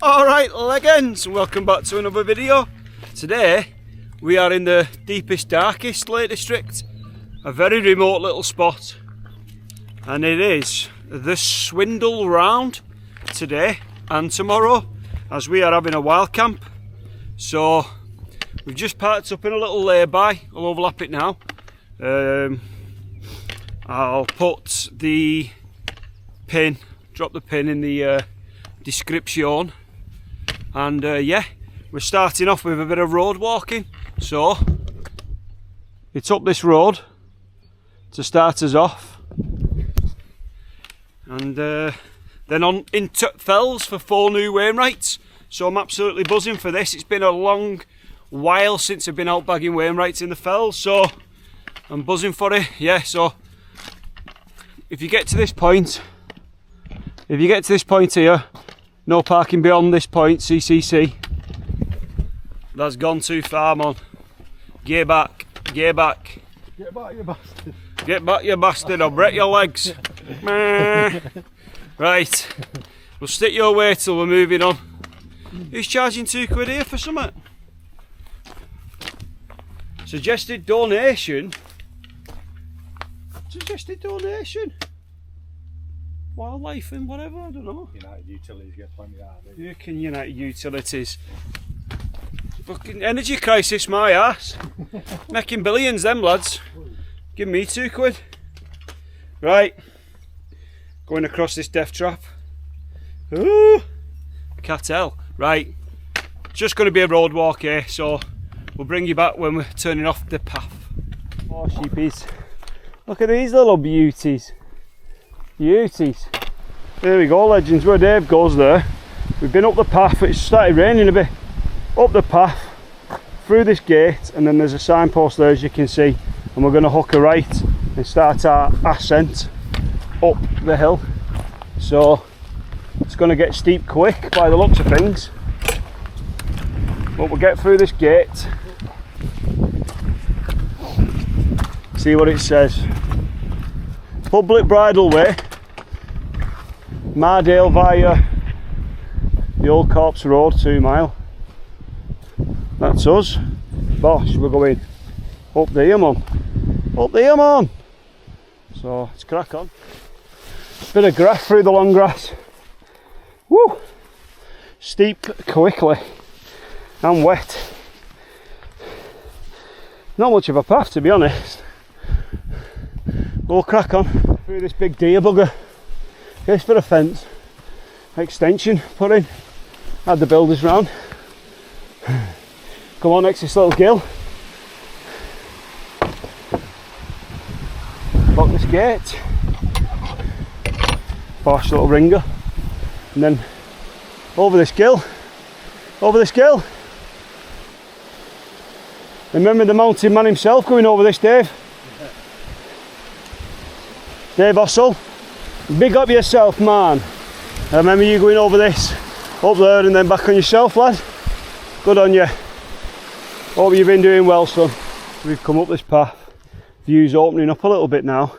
Alright legends, welcome back to another video. Today we are in the deepest, darkest Lake District, a very remote little spot, and it is the Swindale round today and tomorrow as we are having a wild camp. So we've just parked up in a little lay-by. I'll overlap it now. I'll put the pin, drop the pin in the description, and yeah, we're starting off with a bit of road walking. So it's up this road to start us off, and then on into Fells for 4 new Wainwrights. So I'm absolutely buzzing for this. It's been a long while since I've been out bagging Wainwrights in the Fells, so I'm buzzing for it. Yeah, so if you get to this point, here, no parking beyond this point, CCC. That's gone too far, man. Gear back, gear back. Get back, you bastard. Get back, you bastard, I'll break your legs. Right, we'll stick your way till we're moving on. Who's charging £2 here for something? Suggested donation. Wildlife and whatever, I don't know. United Utilities get plenty out of it. You can United Utilities. Fucking energy crisis, my ass. Making billions, them lads. Give me £2. Right. Going across this death trap. Ooh. Cartel. Right. Just going to be a road walk here, so we'll bring you back when we're turning off the path. Oh, sheepies. Look at these little beauties. Beauties. There we go, legends, where Dave goes there. We've been up the path, it's started raining a bit. Up the path, through this gate, and then there's a signpost there, as you can see. And we're going to hook a right and start our ascent up the hill. So it's going to get steep quick by the looks of things. But we'll get through this gate. See what it says. Public bridleway, Mardale via the Old Corpse Road, 2 mile. That's us. Bosh, we're going up there, man. Up there, man. So let's crack on. Bit of grass through the long grass. Woo! Steep quickly and wet. Not much of a path, to be honest. We'll crack on through this big deer bugger. Here's for a fence. Extension put in. Had the builders round. Come on, next this little gill. Lock this gate. Bosh, little ringer. And then over this gill. Over this gill. Remember the mountain man himself going over this, Dave? Dave Ossel, big up yourself, man. I remember you going over this, up there and then back on yourself, lad. Good on you. Hope you've been doing well, son. We've come up this path. View's opening up a little bit now.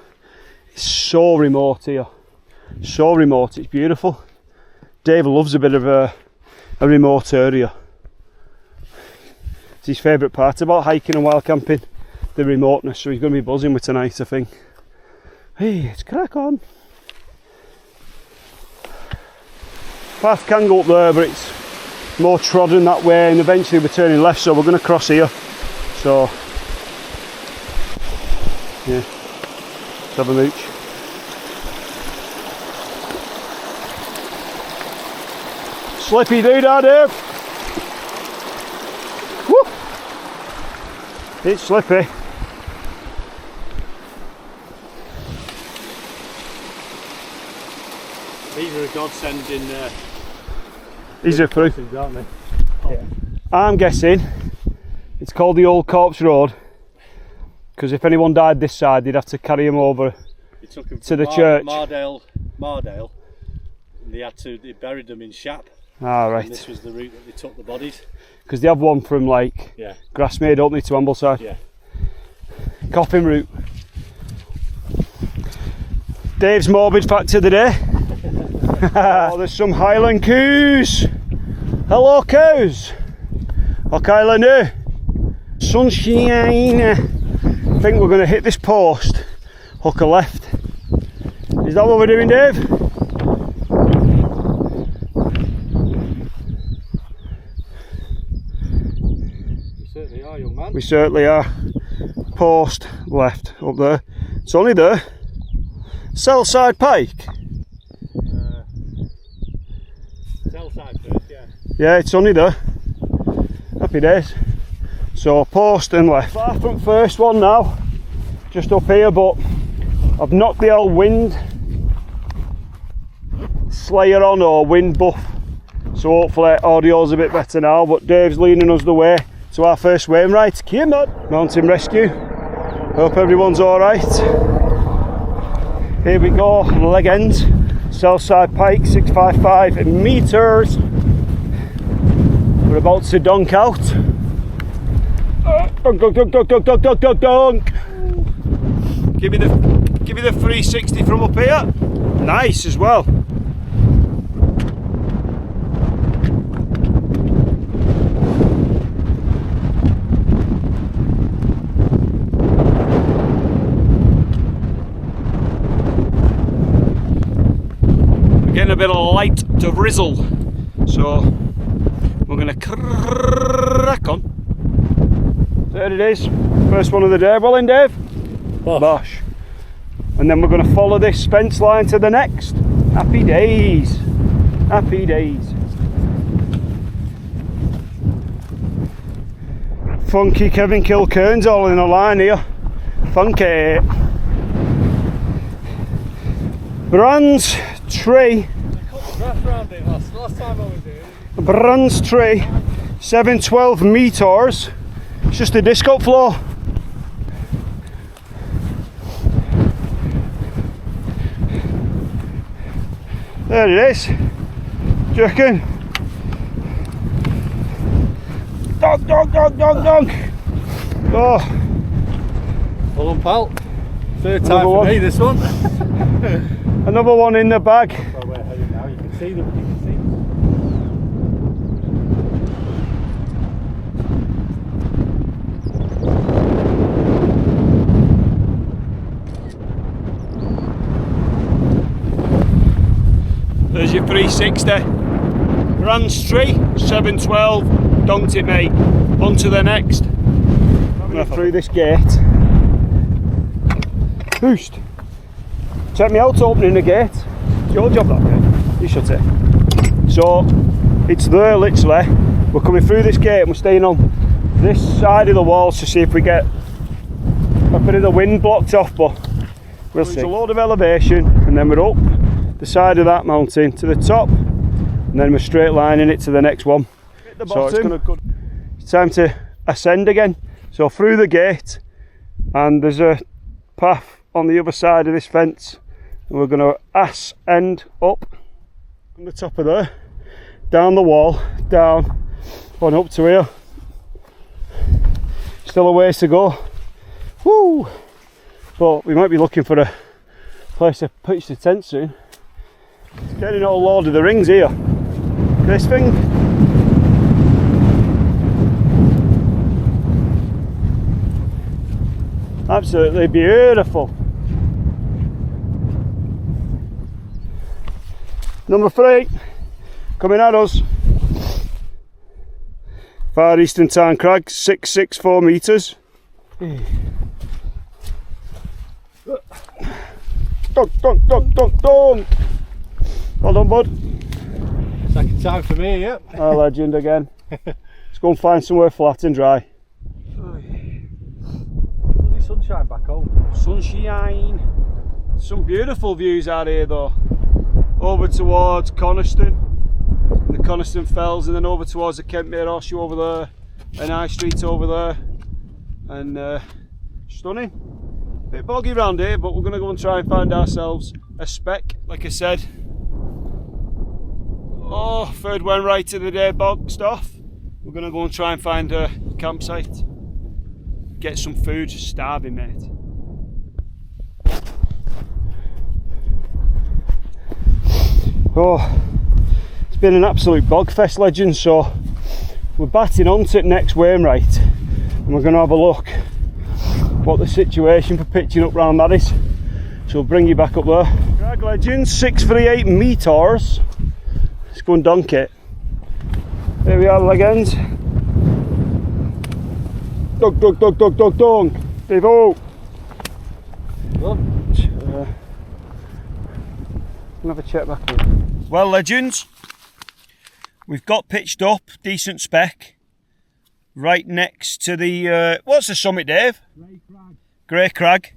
It's so remote here. So remote, it's beautiful. Dave loves a bit of a remote area. It's his favourite part about hiking and wild camping, the remoteness, so he's going to be buzzing with tonight, I think. Hey, it's crack on. Path can go up there, but it's more trodden that way, and eventually we're turning left, so we're going to cross here. So yeah, let's have a mooch. Slippy doodah, Dave. Woo! It's slippy. These are a godsend in These are through. aren't they? Yeah. I'm guessing it's called the Old Corpse Road because if anyone died this side, they'd have to carry him over to the church. Mardale. They buried them in Shap. Ah, right. And this was the route that they took the bodies. Because they have one from like Grassmere, don't they, to Ambleside? Yeah. Coffin route. Dave's morbid fact of the day. Oh, there's some Highland coos. Hello cows. Okay, Lanu. Sunshine. I think we're going to hit this post, hook a left. Is that what we're doing, Dave? You certainly are, young man. We certainly are. Post left up there. It's only there. Sellside Pike. Sellside first, yeah. Yeah, it's only there. Happy days. So post and left. Far from first one now. Just up here, but I've knocked the old wind slayer on, or wind buff. So hopefully audio's a bit better now, but Dave's leading us the way to our first Wainwright. Come on. Mountain rescue. Hope everyone's alright. Here we go, leg ends. Sellside Pike, 655 metres. We're about to dunk out. Dunk, dunk, dunk, dunk, dunk, dunk, dunk, dunk, dunk. Give me the 360 from up here. Nice as well. Getting a bit of light drizzle, so we're going to crack on. There it is, first one of the day. Well in, Dave? Bosh. And then we're going to follow this fence line to the next. Happy days. Happy days. Funky Kevin Kilkern's all in a line here. Funky. Brands Tree. Last time I was here. Brands Tree, 712 metres. It's just a disco floor. There it is. Do you reckon? Donk, donk, donk, donk, donk. Oh. Well on, pal. Third time for me, this one. Another one in the bag. Well, we're heading now. You can see them. There's your 360. Brands Tree, 712. Dunked it, mate. On to the next. Through this gate. Boost. Check me out opening the gate. It's your job, that gate. You shut it. So it's there literally. We're coming through this gate and we're staying on this side of the walls to see if we get a bit of the wind blocked off, but we'll see. There's a load of elevation and then we're up the side of that mountain to the top, and then we're straight lining it to the next one. Hit the bottom. So it's time to ascend again. So through the gate, and there's a path on the other side of this fence, and we're going to ass end up from the top of there, down the wall, down, on up to here. Still a ways to go. Woo! But we might be looking for a place to pitch the tent soon. It's getting all Lord of the Rings here. This thing. Absolutely beautiful. Number 3 coming at us. Far Eastern Tarn Crag, 664 metres. Dunk, dunk, dunk, dunk, dunk. Well done, bud. Second time for me, yep. A legend again. Let's go and find somewhere flat and dry. Lovely sunshine back home. Sunshine. Some beautiful views out here though. Over towards Coniston, the Coniston Fells, and then over towards the Kentmere Horseshoe over there, and High Street over there, and stunning. Bit boggy round here, but we're going to go and try and find ourselves a speck, like I said. Oh, third Wainwright of the day boxed off. We're going to go and try and find a campsite, get some food. Starving, mate. Oh, it's been an absolute bogfest, legends, so we're batting on to next Wainwright and we're going to have a look what the situation for pitching up round that is. So we'll bring you back up there. Right, legends, 638 meters. Let's go and dunk it. Here we are, legends. Dunk, dunk, dunk, dunk, dunk, dunk. Devo. Have a check back in. Well, legends, we've got pitched up, decent spec, right next to the, what's the summit, Dave? Grey Crag.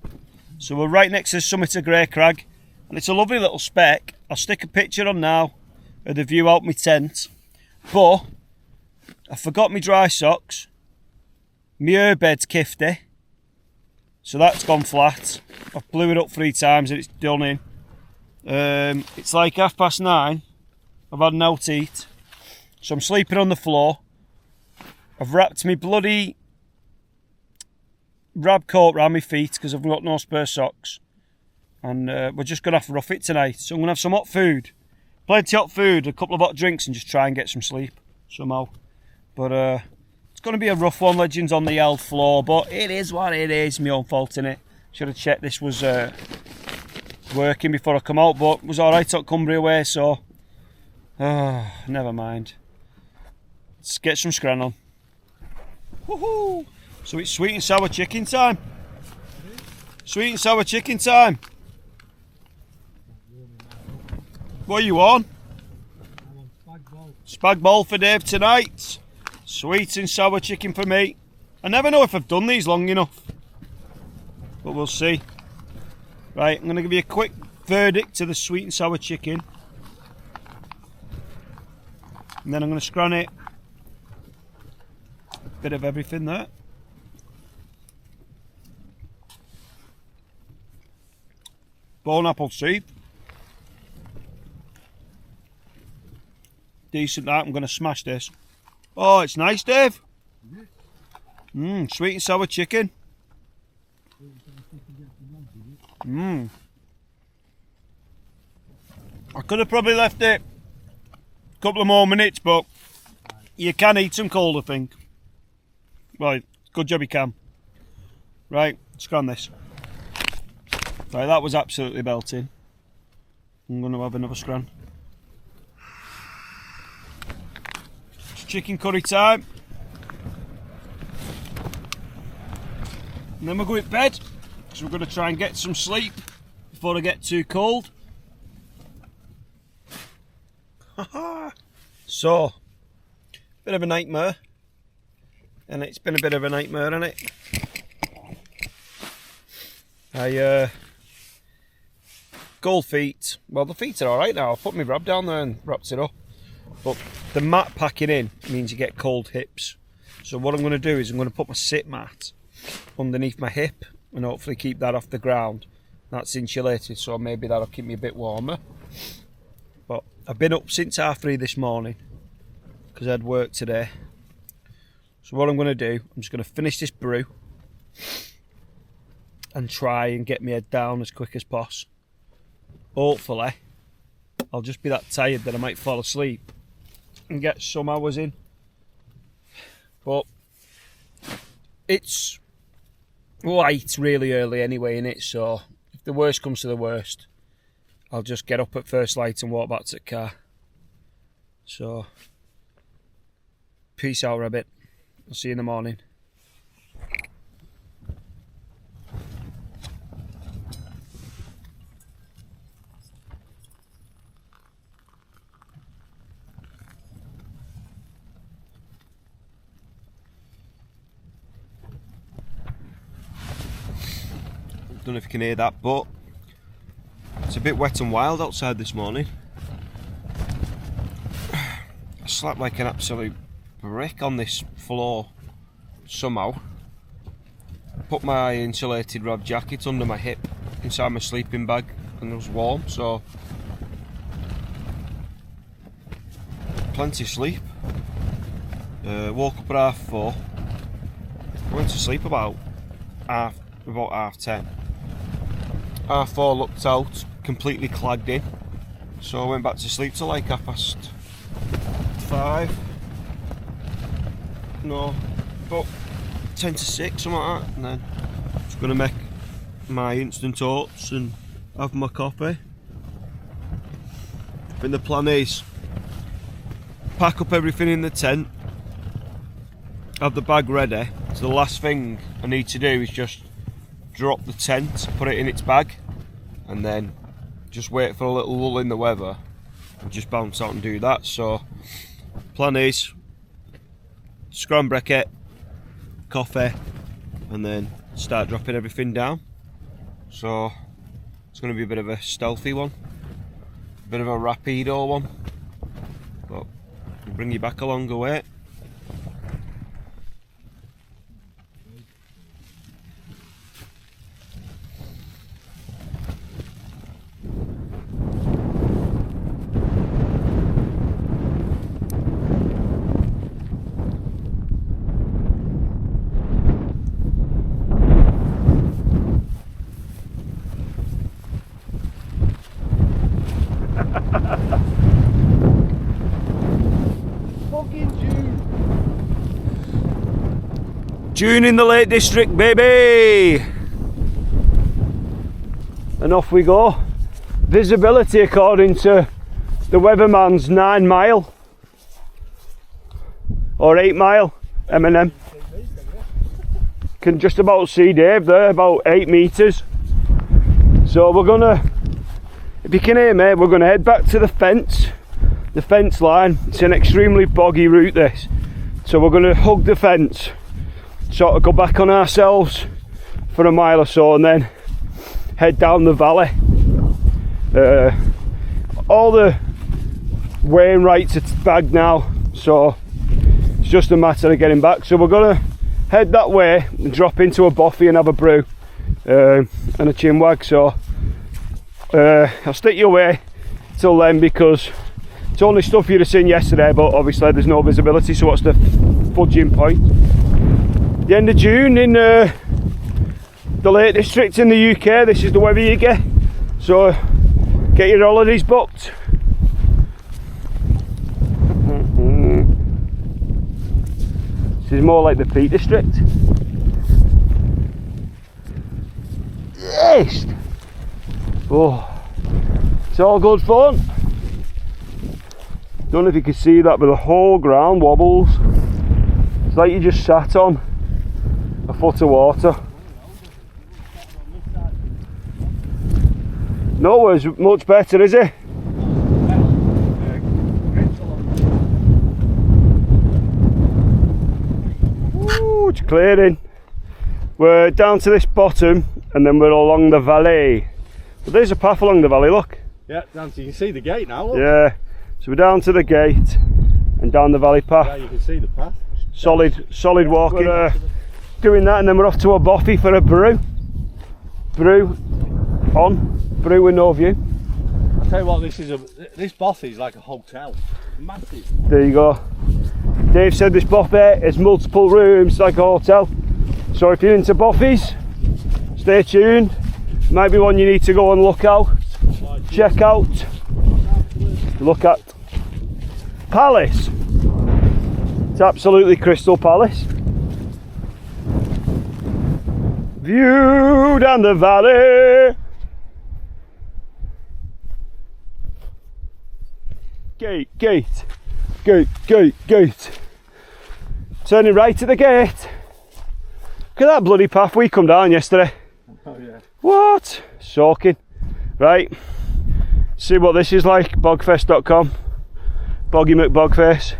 So we're right next to the summit of Grey Crag, and it's a lovely little spec. I'll stick a picture on now of the view out my tent, but I forgot my dry socks, my airbed's kifty, so that's gone flat. I've blew it up 3 times and it's done in. It's like 9:30. I've had an out to eat, so I'm sleeping on the floor. I've wrapped my bloody rab coat around my feet because I've got no spare socks, and we're just gonna have to rough it tonight. So I'm gonna have some hot food, plenty of hot food, a couple of hot drinks, and just try and get some sleep somehow. But it's gonna be a rough one, legends, on the held floor, but it is what it is. My own fault, innit? Should have checked this was working before I come out, but it was alright at Cumbria way, so never mind. Let's get some scran on. Woohoo! So it's sweet and sour chicken time. Sweet and sour chicken time. What are you on? I'm on spag bol. Spag bol for Dave tonight. Sweet and sour chicken for me. I never know if I've done these long enough, but we'll see. Right, I'm going to give you a quick verdict to the sweet and sour chicken, and then I'm going to scran it. Bit of everything there. Bone apple seed. Decent that. I'm going to smash this. Oh, it's nice, Dave. Sweet and sour chicken. I could have probably left it a couple of more minutes, but you can eat them cold, I think. Right, good job you can. Right, scran this. Right, that was absolutely belting. I'm going to have another scran. It's chicken curry time. And then we'll go to bed, because we're going to try and get some sleep before I get too cold. So, bit of a nightmare. And it's been a bit of a nightmare, hasn't it? Gold feet. Well, the feet are alright now. I put my rab down there and wrapped it up. But the mat packing in means you get cold hips. So what I'm going to do is I'm going to put my sit mat underneath my hip and hopefully keep that off the ground. That's insulated, so maybe that'll keep me a bit warmer. But I've been up since 3:30 this morning because I had work today. So what I'm going to do, I'm just going to finish this brew and try and get my head down as quick as possible. Hopefully, I'll just be that tired that I might fall asleep and get some hours in. But it's light really early anyway, innit? So if the worst comes to the worst, I'll just get up at first light and walk back to the car. So, peace out, Rabbit. I'll see you in the morning. Don't know if you can hear that, but it's a bit wet and wild outside this morning. I slept like an absolute brick on this floor somehow. Put my insulated rab jacket under my hip inside my sleeping bag and it was warm, so plenty of sleep. Woke up at 4:30. I went to sleep about 10:30. 4:30 looked out, completely clagged in, so I went back to sleep till like 4:30. 5. No, about 10 to 6, something like that. And then just going to make my instant oats and have my coffee. And the plan is pack up everything in the tent, have the bag ready. So the last thing I need to do is just drop the tent, put it in its bag, and then just wait for a little lull in the weather and just bounce out and do that. So plan is scram bracket, coffee, and then start dropping everything down. So it's going to be a bit of a stealthy one, a bit of a rapido one, but we'll bring you back along the way. June in the Lake District, baby! And off we go. Visibility, according to the weatherman's, 9 mile or 8 mile. M&M can just about see Dave there, about 8 meters. So we're gonna, if you can hear me, we're gonna head back to the fence line. It's an extremely boggy route, this, so we're gonna hug the fence, sort of go back on ourselves for a mile or so, and then head down the valley. All the Wainwrights are bagged now, so it's just a matter of getting back. So we're gonna head that way and drop into a boffy and have a brew and a chinwag. So I'll stick you away till then, because it's only stuff you'd have seen yesterday, but obviously there's no visibility, so what's the fudging point? The end of June in the Lake District in the UK, this is the weather you get, so get your holidays booked. This is more like the Peak District. Yes! Oh, it's all good fun. Don't know if you can see that, but the whole ground wobbles. It's like you just sat on a foot of water. Nowhere's much better, is it? Ooh, it's clearing. We're down to this bottom, and then we're along the valley. But there's a path along the valley, look. Yeah, down to, you can see the gate now, look. Yeah, so we're down to the gate and down the valley path. Yeah, you can see the path. Solid walking. Doing that, and then we're off to a boffy for a brew. Brew with no view. I'll tell you what, this boffy is like a hotel. Massive. There you go. Dave said this boffy has multiple rooms like a hotel. So if you're into boffies, stay tuned. Might be one you need to go and look out. Check out. Look at. Palace. It's absolutely Crystal Palace. View down the valley. Gate. Turning right at the gate. Look at that bloody path we come down yesterday. Oh yeah. What? Soaking. Right. See what this is like. Bogfest.com. Boggy McBogface.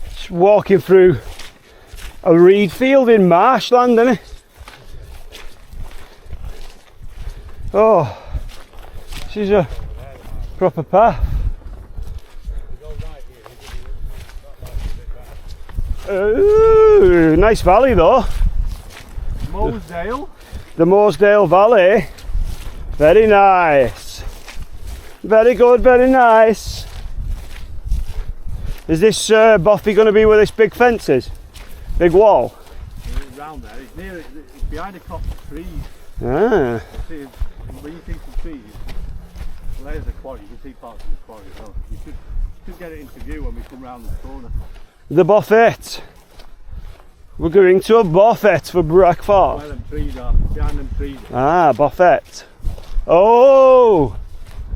Just walking through a reed field in marshland, isn't it? Oh, this is a proper path. Ooh, nice valley though. Mossy. The Mossy Valley. Very nice. Very good, very nice. Is this boffy going to be where this big fence is? Big wall? It's round there, it's near it, it's behind a copse of trees. Ah. See, when you think of trees, there's the quarry, you can see parts of the quarry as well. You should get it into view when we come round the corner. The buffet. We're going to a buffet for breakfast. Where them trees are, behind them trees. Ah, buffet. Oh!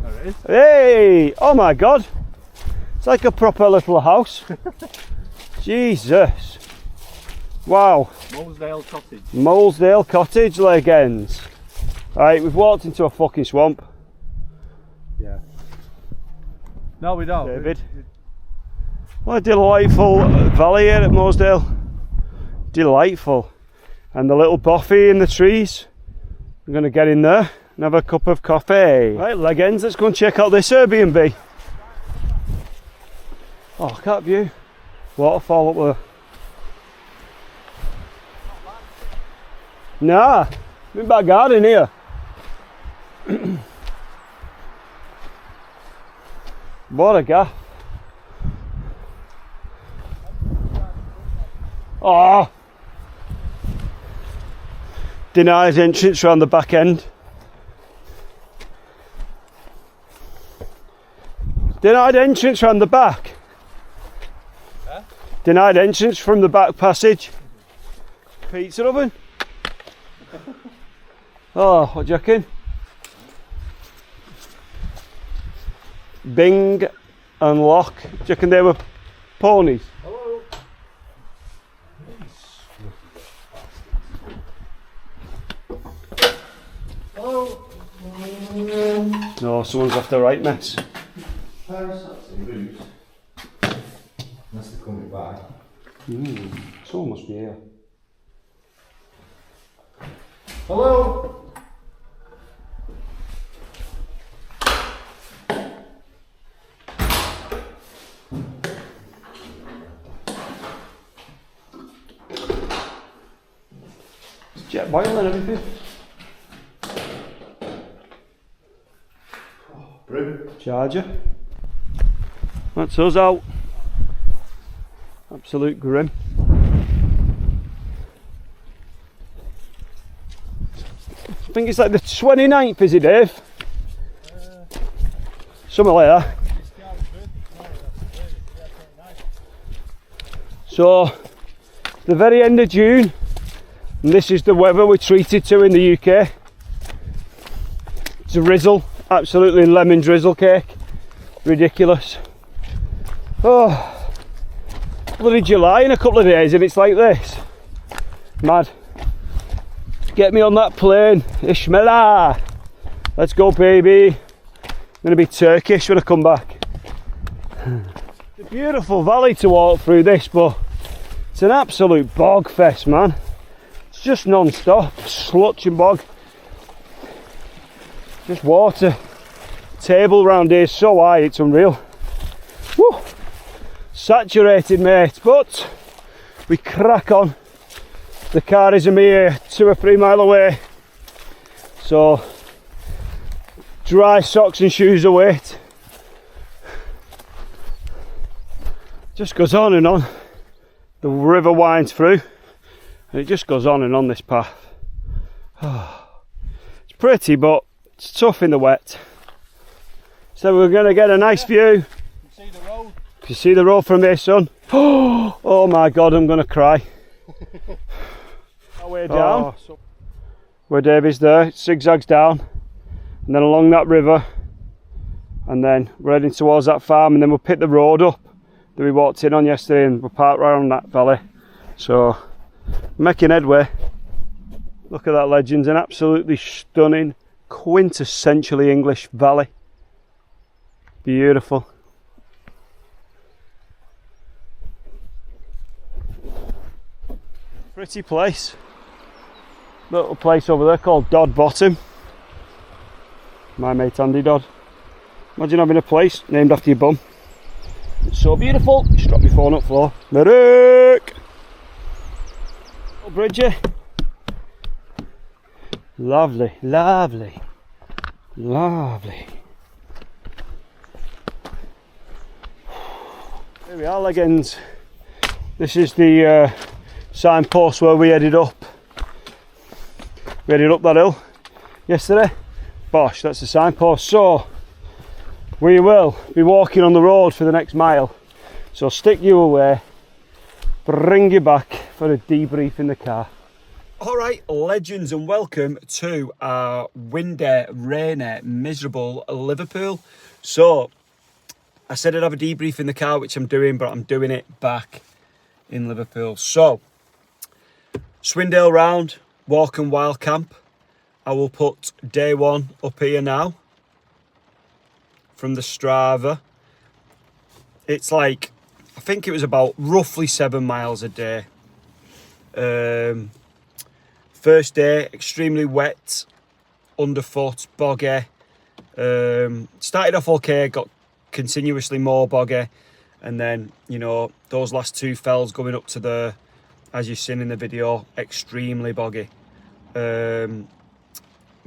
There it is. Hey! Oh my god! It's like a proper little house. Jesus! Wow. Mossy Cottage. Mossy Cottage legends. Right, we've walked into a fucking swamp. Yeah. No, we don't. David. What a delightful valley here at Mossy. Delightful. And the little boffy in the trees. I'm going to get in there and have a cup of coffee. Right, legends, let's go and check out this Airbnb. Oh, look at that view. Waterfall up there. Nah, been back garden here. What a gaff. Oh! Denied entrance round the back end. Denied entrance round the back. Huh? Denied entrance from the back passage. Pizza oven. Oh, what do you reckon? Bing and lock. Do you reckon they were ponies? Hello. Hello. No, someone's left the right mess. Unless they're coming back. Someone must be here. Hello? Jet boil and everything. Brew. Charger. That's us out. Absolute grim. I think it's like the 29th, is it, Dave? Something like that. So, the very end of June, and this is the weather we're treated to in the UK. Drizzle, absolutely lemon drizzle cake. Ridiculous. Oh, bloody July in a couple of days and it's like this. Mad. Get me on that plane, Ishmael. Let's go, baby. I'm going to be Turkish when I come back. It's a beautiful valley to walk through this, but it's an absolute bog fest, man. It's just non-stop, slutch and bog. Just water. Table round here is so high, it's unreal. Woo! Saturated, mate, but we crack on. The car is a mere 2 or 3 miles away, so dry socks and shoes are wet. Just goes on and on. The river winds through and it just goes on and on this path. It's pretty, but it's tough in the wet. So we're going to get a nice view. You see the road? Can you see the road from here, son? Oh my god, I'm going to cry. Way down, where Davey's there, it zigzags down and then along that river, and then we're heading towards that farm, and then we'll pick the road up that we walked in on yesterday and we'll park right on that valley. So making headway. Look at that, legends, an absolutely stunning, quintessentially English valley. Beautiful. Pretty place. Little place over there called Dodd Bottom. My mate Andy Dodd. Imagine having a place named after your bum. It's so beautiful. Just drop your phone up floor. Merrick! Little bridge here. Lovely, lovely, lovely. Here we are, legends. This is the signpost where we headed up. We headed up that hill yesterday. Bosh, that's the signpost. So we will be walking on the road for the next mile. So stick you away, bring you back for a debrief in the car. Alright, legends, and welcome to our windy, rainy, miserable Liverpool. So, I said I'd have a debrief in the car, which I'm doing, but I'm doing it back in Liverpool. So, Swindale round, walk and wild camp. I will put day one up here now from the Strava. It's like, I think it was about roughly 7 miles a day. First day, extremely wet, underfoot, boggy. Started off okay, got continuously more boggy, and then, you know, those last 2 fells going up to the, as you've seen in the video, extremely boggy. But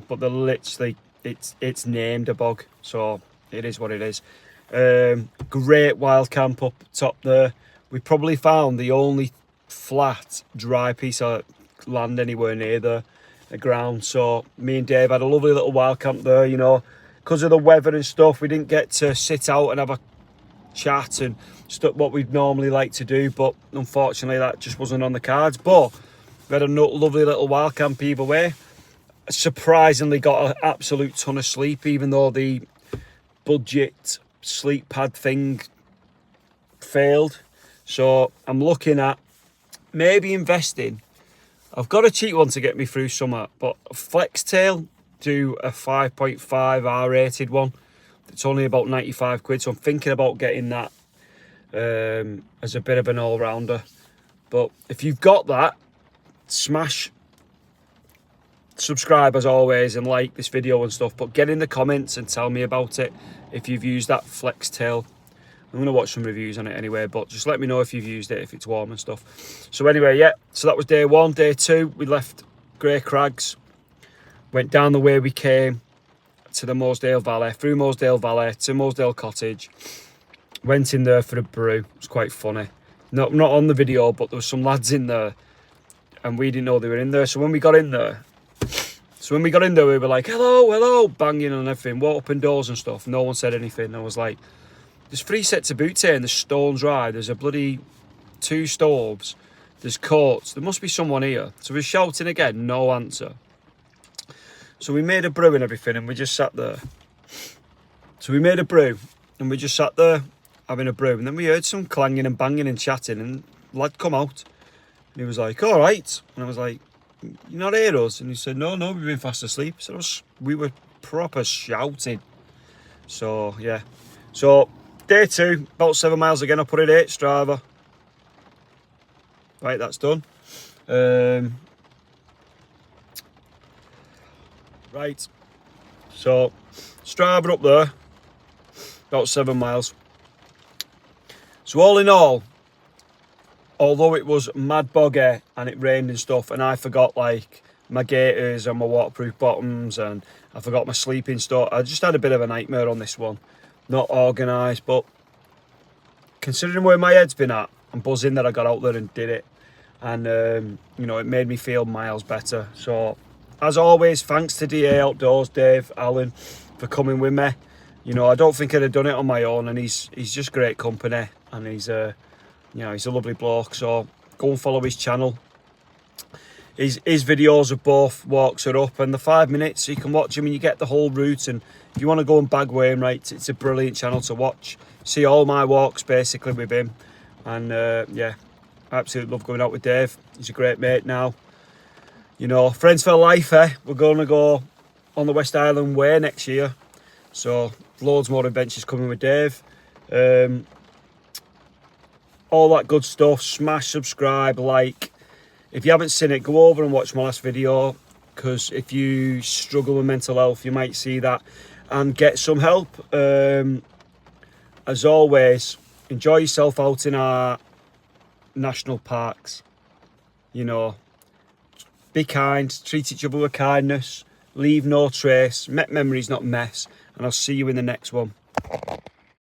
they're literally, it's named a bog, so it is what it is. Great wild camp up top there. We probably found the only flat, dry piece of land anywhere near the ground. So me and Dave had a lovely little wild camp there, you know, because of the weather and stuff. We didn't get to sit out and have a chat and stuff what we'd normally like to do, but unfortunately that just wasn't on the cards. But we had a lovely little wild camp either way. Surprisingly got an absolute ton of sleep, even though the budget sleep pad thing failed. So I'm looking at maybe investing. I've got a cheap one to get me through summer, but Flextail do a 5.5 R rated one. It's only about 95 quid, so I'm thinking about getting that as a bit of an all-rounder. But if you've got that, smash subscribe as always and like this video and stuff, but get in the comments and tell me about it if you've used that Flextail. I'm going to watch some reviews on it anyway, but just let me know if you've used it, if it's warm and stuff. So anyway, yeah, so that was day one. Day two, we left Grey Crags, went down the way we came to the Mossy Valley, through Mossy Valley to Mossy Cottage. Went in there for a brew. It was quite funny. Not on the video, but there was some lads in there and we didn't know they were in there. So when we got in there, we were like, hello, hello, banging on everything, walked open doors and stuff. No one said anything. I was like, there's 3 sets of boots here and there's stones dry. There's a bloody 2 stoves. There's coats. There must be someone here. So we're shouting again, no answer. So we made a brew and everything and we just sat there. So we made a brew and we just sat there having a brew. And then we heard some clanging and banging and chatting and lad come out. And he was like, all right. And I was like, you're not hear us? And he said, no, we've been fast asleep. So we were proper shouting. So, yeah. So, day two, about 7 miles again. I'll put it 8 Strava. Right, that's done. Right. So, Strava up there. About 7 miles. So, all in all, although it was mad boggy and it rained and stuff, and I forgot like my gaiters and my waterproof bottoms and I forgot my sleeping stuff, I just had a bit of a nightmare on this one. Not organised, but considering where my head's been at, I'm buzzing that I got out there and did it. And, you know, it made me feel miles better. So, as always, thanks to DA Outdoors, Dave, Alan, for coming with me. You know, I don't think I'd have done it on my own, and he's just great company, and he's you know, he's a lovely bloke. So go and follow his channel. His videos of both walks are up, and the 5 minutes, so you can watch them and you get the whole route. And if you want to go and bag Wainwright, it's a brilliant channel to watch. See all my walks basically with him. And yeah, I absolutely love going out with Dave. He's a great mate now. You know, friends for life, eh? We're going to go on the West Island Way next year. So loads more adventures coming with Dave. All that good stuff. Smash subscribe, like. If you haven't seen it, go over and watch my last video, because if you struggle with mental health, you might see that and get some help. As always, enjoy yourself out in our national parks. You know, be kind, treat each other with kindness, leave no trace, make memories, not mess, and I'll see you in the next one.